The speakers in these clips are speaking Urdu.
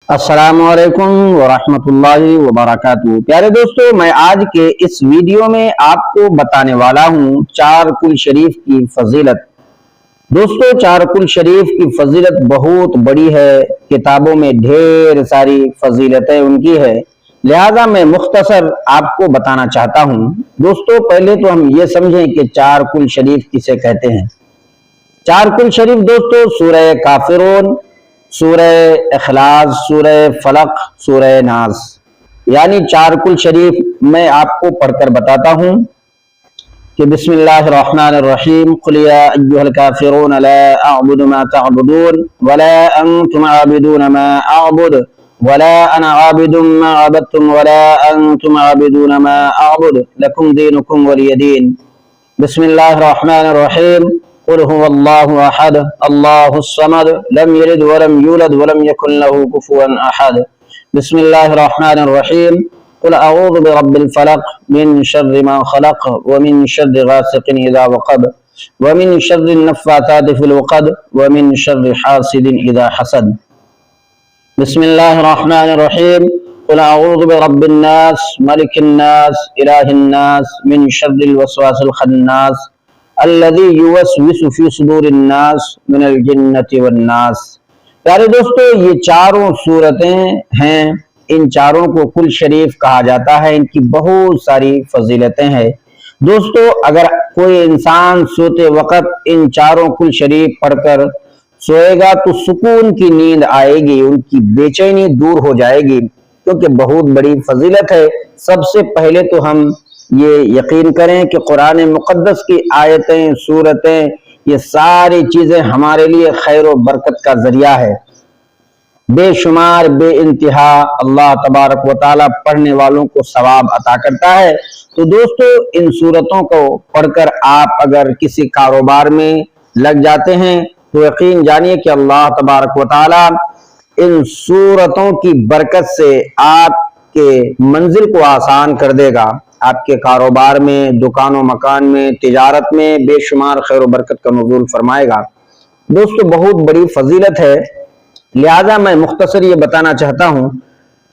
السلام علیکم ورحمۃ اللہ وبرکاتہ۔ پیارے دوستو، میں آج کے اس ویڈیو میں آپ کو بتانے والا ہوں چارکل شریف کی فضیلت۔ دوستو، چارکل شریف کی فضیلت بہت بڑی ہے، کتابوں میں ڈھیر ساری فضیلتیں ان کی ہے، لہذا میں مختصر آپ کو بتانا چاہتا ہوں۔ دوستو، پہلے تو ہم یہ سمجھیں کہ چارکل شریف کسے کہتے ہیں۔ چارکل شریف دوستو سورہ کافرون، سورہ اخلاص، سورہ فلق، سورہ ناس، یعنی چارکل شریف میں آپ کو پڑھ کر بتاتا ہوں کہ بسم اللہ الرحمن الرحیم، قل یا ایھا الکافرون لا اعبد ما تعبدون ولا انتم عابدون ما اعبد ولا انا عابد ما عبدتم ولا انتم عابدون ما اعبد لکم دینکم ولی دین۔ بسم اللہ الرحمن الرحیم، قل هو الله احد اللہ الصمد لم یلد ولم یولد ولم یکن له کفوا احد۔ بسم اللہ الرحمن الرحیم، قل اعوذ برب الفلق من شر ما خلق ومن شر غاسق اذا وقب ومن شر النفاثات في العقد ومن شر حاسد اذا حسد۔ بسم اللہ الرحمن الرحیم، قل اعوذ برب الناس ملک الناس الہ الناس من شر الوسواس الخناس الذي يوسوس في صدور الناس من الجنة والناس۔ پیارے دوستو، یہ چاروں صورتیں ہیں، ان چاروں کو کل شریف کہا جاتا ہے، ان کی بہت ساری فضیلتیں ہیں۔ دوستو، اگر کوئی انسان سوتے وقت ان چاروں کل شریف پڑھ کر سوئے گا تو سکون کی نیند آئے گی، ان کی بے چینی دور ہو جائے گی، کیونکہ بہت بڑی فضیلت ہے۔ سب سے پہلے تو ہم یہ یقین کریں کہ قرآن مقدس کی آیتیں، سورتیں، یہ ساری چیزیں ہمارے لیے خیر و برکت کا ذریعہ ہے۔ بے شمار، بے انتہا اللہ تبارک و تعالی پڑھنے والوں کو ثواب عطا کرتا ہے۔ تو دوستو، ان سورتوں کو پڑھ کر آپ اگر کسی کاروبار میں لگ جاتے ہیں تو یقین جانیے کہ اللہ تبارک و تعالی ان سورتوں کی برکت سے آپ کے منزل کو آسان کر دے گا۔ آپ کے کاروبار میں، دکان و مکان میں، تجارت میں بے شمار خیر و برکت کا نزول فرمائے گا۔ دوستو، بہت بڑی فضیلت ہے، لہذا میں مختصر یہ بتانا چاہتا ہوں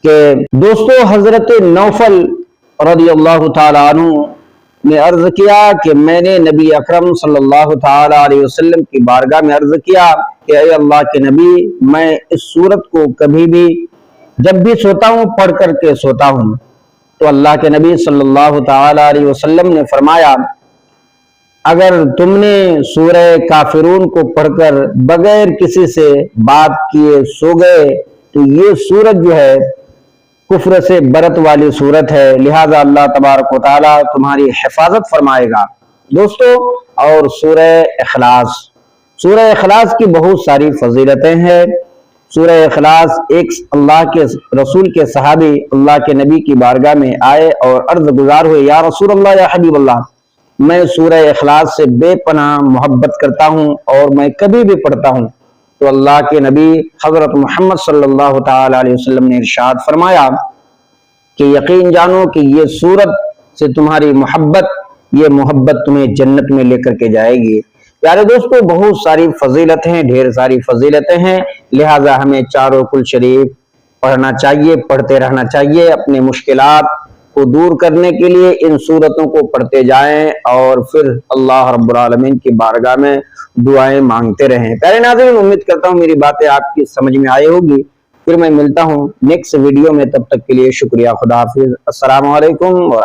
کہ دوستو، حضرت نوفل رضی اللہ تعالی عنہ نے عرض کیا کہ میں نے نبی اکرم صلی اللہ تعالی علیہ وسلم کی بارگاہ میں عرض کیا کہ اے اللہ کے نبی، میں اس سورت کو کبھی بھی جب بھی سوتا ہوں پڑھ کر کے سوتا ہوں۔ تو اللہ کے نبی صلی اللہ تعالی علیہ وسلم نے فرمایا، اگر تم نے سورہ کافرون کو پڑھ کر بغیر کسی سے بات کیے سو گئے تو یہ سورت جو ہے کفر سے برت والی سورت ہے، لہذا اللہ تبارک و تعالی تمہاری حفاظت فرمائے گا۔ دوستو، اور سورہ اخلاص، سورہ اخلاص کی بہت ساری فضیلتیں ہیں۔ سورہ اخلاص، ایک اللہ کے رسول کے صحابی اللہ کے نبی کی بارگاہ میں آئے اور عرض گزار ہوئے، یا رسول اللہ، یا حبیب اللہ، میں سورہ اخلاص سے بے پناہ محبت کرتا ہوں اور میں کبھی بھی پڑھتا ہوں۔ تو اللہ کے نبی حضرت محمد صلی اللہ تعالی علیہ وسلم نے ارشاد فرمایا کہ یقین جانو کہ یہ سورت سے تمہاری محبت، یہ محبت تمہیں جنت میں لے کر کے جائے گی۔ پیارے دوستو، بہت ساری فضیلتیں ہیں، ڈھیر ساری فضیلتیں ہیں، لہٰذا ہمیں چاروں کل شریف پڑھنا چاہیے، پڑھتے رہنا چاہیے۔ اپنے مشکلات کو دور کرنے کے لیے ان سورتوں کو پڑھتے جائیں اور پھر اللہ رب العالمین کی بارگاہ میں دعائیں مانگتے رہیں۔ پیارے ناظرین، امید کرتا ہوں میری باتیں آپ کی سمجھ میں آئی ہوگی۔ پھر میں ملتا ہوں نیکسٹ ویڈیو میں، تب تک کے لیے شکریہ، خدا حافظ، السلام علیکم۔